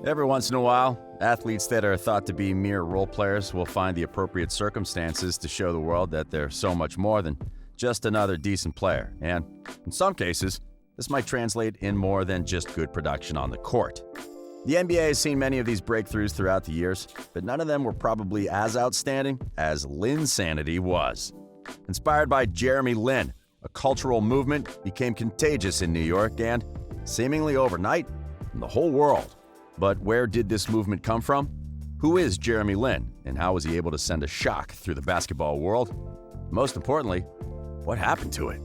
Every once in a while, athletes that are thought to be mere role players will find the appropriate circumstances to show the world that they're so much more than just another decent player. And in some cases, this might translate in more than just good production on the court. The NBA has seen many of these breakthroughs throughout the years, but none of them were probably as outstanding as Linsanity was. Inspired by Jeremy Lin, a cultural movement became contagious in New York and, seemingly overnight, in the whole world. But where did this movement come from? Who is Jeremy Lin, and how was he able to send a shock through the basketball world? Most importantly, what happened to it?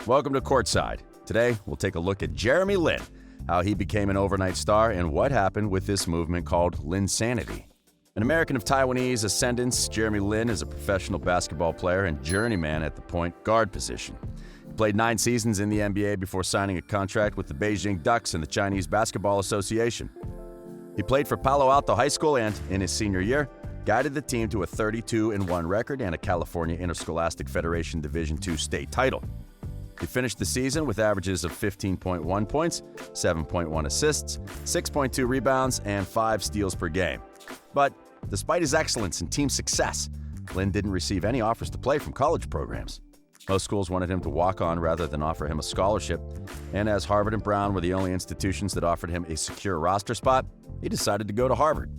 Welcome to Courtside. Today, we'll take a look at Jeremy Lin, how he became an overnight star, and what happened with this movement called Linsanity. An American of Taiwanese ascendance, Jeremy Lin is a professional basketball player and journeyman at the point guard position. He played 9 seasons in the NBA before signing a contract with the Beijing Ducks and the Chinese Basketball Association. He played for Palo Alto High School and, in his senior year, guided the team to a 32-1 record and a California Interscholastic Federation Division II state title. He finished the season with averages of 15.1 points, 7.1 assists, 6.2 rebounds, and 5 steals per game. But despite his excellence and team success, Lin didn't receive any offers to play from college programs. Most schools wanted him to walk on rather than offer him a scholarship, and as Harvard and Brown were the only institutions that offered him a secure roster spot, he decided to go to Harvard.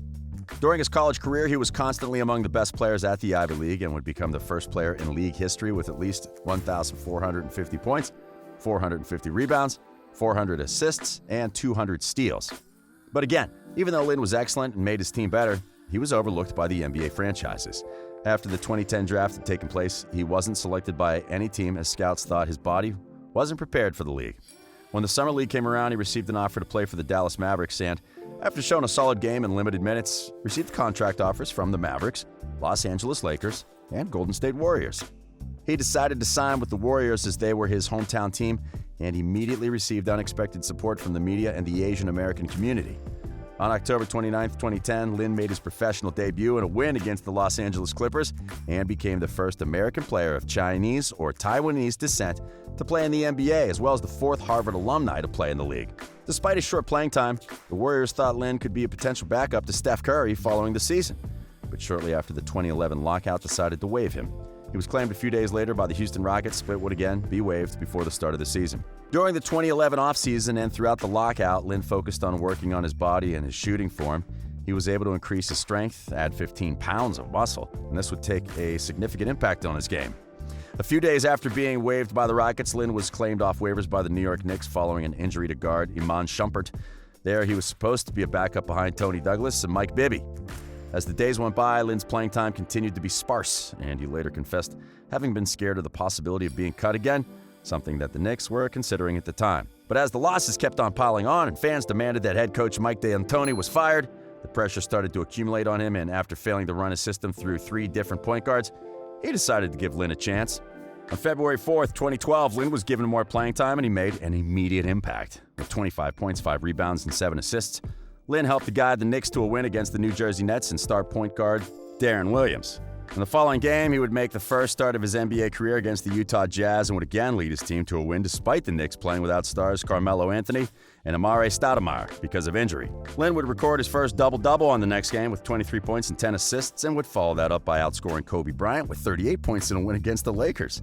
During his college career, he was constantly among the best players at the Ivy League and would become the first player in league history with at least 1,450 points, 450 rebounds, 400 assists, and 200 steals. But again, even though Lin was excellent and made his team better, he was overlooked by the NBA franchises. After the 2010 draft had taken place, he wasn't selected by any team as scouts thought his body wasn't prepared for the league. When the Summer League came around, he received an offer to play for the Dallas Mavericks and, after showing a solid game in limited minutes, received contract offers from the Mavericks, Los Angeles Lakers, and Golden State Warriors. He decided to sign with the Warriors as they were his hometown team and immediately received unexpected support from the media and the Asian American community. On October 29, 2010, Lin made his professional debut in a win against the Los Angeles Clippers and became the first American player of Chinese or Taiwanese descent to play in the NBA, as well as the 4th Harvard alumni to play in the league. Despite his short playing time, the Warriors thought Lin could be a potential backup to Steph Curry following the season. But shortly after the 2011 lockout, decided to waive him. He was claimed a few days later by the Houston Rockets, but would again be waived before the start of the season. During the 2011 offseason and throughout the lockout, Lin focused on working on his body and his shooting form. He was able to increase his strength, add 15 pounds of muscle, and this would take a significant impact on his game. A few days after being waived by the Rockets, Lin was claimed off waivers by the New York Knicks following an injury to guard Iman Shumpert. There, he was supposed to be a backup behind Tony Douglas and Mike Bibby. As the days went by, Lin's playing time continued to be sparse, and he later confessed having been scared of the possibility of being cut again, something that the Knicks were considering at the time. But as the losses kept on piling on and fans demanded that head coach Mike D'Antoni was fired, the pressure started to accumulate on him, and after failing to run his system through 3 different point guards, he decided to give Lin a chance. On February 4th, 2012, Lin was given more playing time and he made an immediate impact. With 25 points, 5 rebounds, and 7 assists, Lin helped to guide the Knicks to a win against the New Jersey Nets and star point guard Deron Williams. In the following game, he would make the first start of his NBA career against the Utah Jazz and would again lead his team to a win despite the Knicks playing without stars Carmelo Anthony and Amare Stoudemire because of injury. Lin would record his first double-double on the next game with 23 points and 10 assists and would follow that up by outscoring Kobe Bryant with 38 points in a win against the Lakers.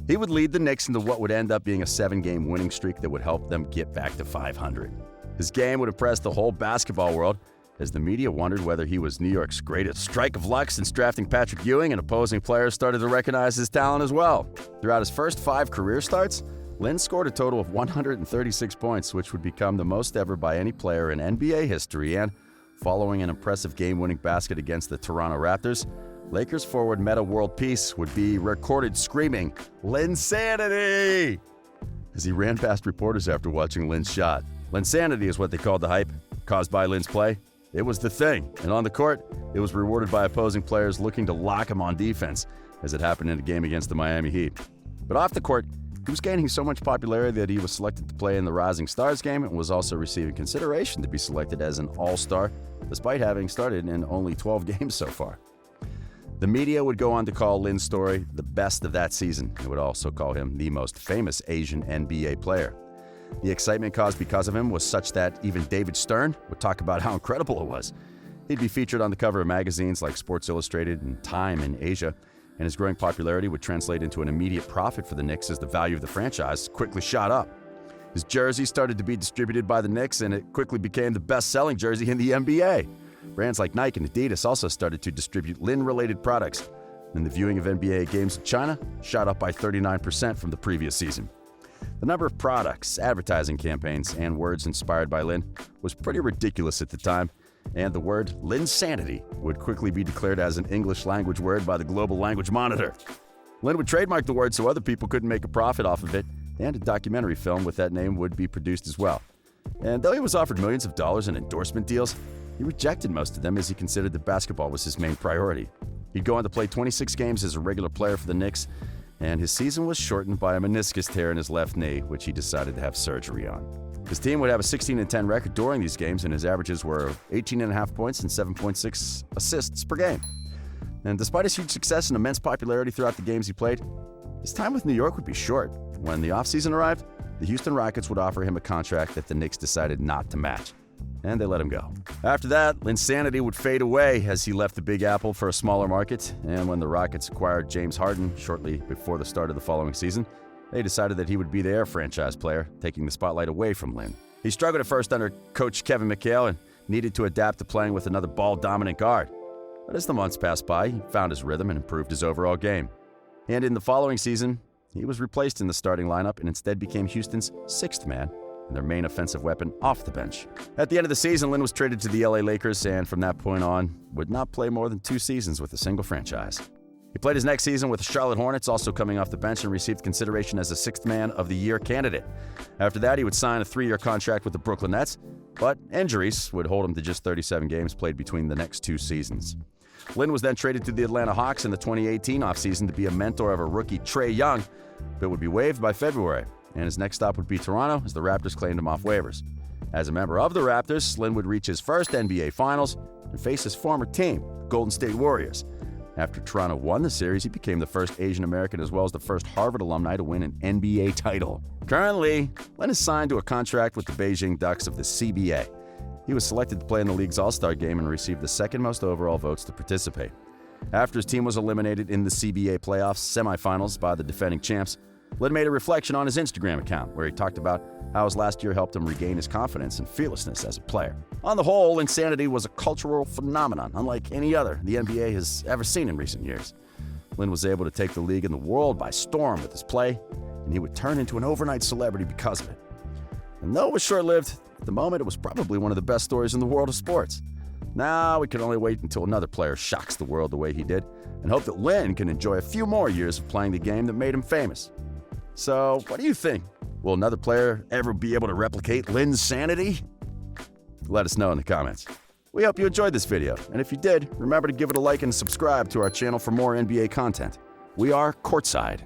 He would lead the Knicks into what would end up being a 7-game winning streak that would help them get back to 500. His game would impress the whole basketball world, as the media wondered whether he was New York's greatest strike of luck since drafting Patrick Ewing, and opposing players started to recognize his talent as well. Throughout his first 5 career starts, Lin scored a total of 136 points, which would become the most ever by any player in NBA history, and following an impressive game-winning basket against the Toronto Raptors, Lakers forward Metta World Peace would be recorded screaming, "Linsanity!" as he ran past reporters after watching Lin's shot. Linsanity is what they called the hype, caused by Lin's play. It was the thing, and on the court, it was rewarded by opposing players looking to lock him on defense, as it happened in a game against the Miami Heat. But off the court, he was gaining so much popularity that he was selected to play in the Rising Stars game and was also receiving consideration to be selected as an All-Star, despite having started in only 12 games so far. The media would go on to call Lin's story the best of that season, and would also call him the most famous Asian NBA player. The excitement caused because of him was such that even David Stern would talk about how incredible it was. He'd be featured on the cover of magazines like Sports Illustrated and Time in Asia, and his growing popularity would translate into an immediate profit for the Knicks as the value of the franchise quickly shot up. His jersey started to be distributed by the Knicks, and it quickly became the best-selling jersey in the NBA. Brands like Nike and Adidas also started to distribute Lin-related products, and the viewing of NBA games in China shot up by 39% from the previous season. The number of products, advertising campaigns, and words inspired by Lin was pretty ridiculous at the time, and the word Linsanity would quickly be declared as an English language word by the Global Language Monitor. Lin would trademark the word so other people couldn't make a profit off of it, and a documentary film with that name would be produced as well. And though he was offered millions of dollars in endorsement deals, he rejected most of them as he considered that basketball was his main priority. He'd go on to play 26 games as a regular player for the Knicks, and his season was shortened by a meniscus tear in his left knee, which he decided to have surgery on. His team would have a 16-10 record during these games, and his averages were 18.5 points and 7.6 assists per game. And despite his huge success and immense popularity throughout the games he played, his time with New York would be short. When the offseason arrived, the Houston Rockets would offer him a contract that the Knicks decided not to match, and they let him go. After that, Linsanity would fade away as he left the Big Apple for a smaller market, and when the Rockets acquired James Harden shortly before the start of the following season, they decided that he would be their franchise player, taking the spotlight away from Lin. He struggled at first under coach Kevin McHale and needed to adapt to playing with another ball-dominant guard. But as the months passed by, he found his rhythm and improved his overall game. And in the following season, he was replaced in the starting lineup and instead became Houston's sixth man and their main offensive weapon off the bench. At the end of the season, Lin was traded to the LA Lakers and from that point on would not play more than 2 seasons with a single franchise. He played his next season with the Charlotte Hornets, also coming off the bench, and received consideration as a Sixth Man of the Year candidate. After that, he would sign a 3-year contract with the Brooklyn Nets, but injuries would hold him to just 37 games played between the next 2 seasons. Lin was then traded to the Atlanta Hawks in the 2018 offseason to be a mentor of a rookie Trae Young, but would be waived by February, and his next stop would be Toronto as the Raptors claimed him off waivers. As a member of the Raptors, Lin would reach his first NBA Finals and face his former team, the Golden State Warriors. After Toronto won the series, he became the first Asian American as well as the first Harvard alumni to win an NBA title. Currently, Lin is signed to a contract with the Beijing Ducks of the CBA. He was selected to play in the league's All-Star game and received the second most overall votes to participate. After his team was eliminated in the CBA playoffs semifinals by the defending champs, Lin made a reflection on his Instagram account where he talked about how his last year helped him regain his confidence and fearlessness as a player. On the whole, Linsanity was a cultural phenomenon unlike any other the NBA has ever seen in recent years. Lin was able to take the league and the world by storm with his play, and he would turn into an overnight celebrity because of it. And though it was short-lived, at the moment it was probably one of the best stories in the world of sports. Now we can only wait until another player shocks the world the way he did, and hope that Lin can enjoy a few more years of playing the game that made him famous. So, what do you think? Will another player ever be able to replicate Linsanity? Let us know in the comments. We hope you enjoyed this video, and if you did, remember to give it a like and subscribe to our channel for more NBA content. We are Courtside.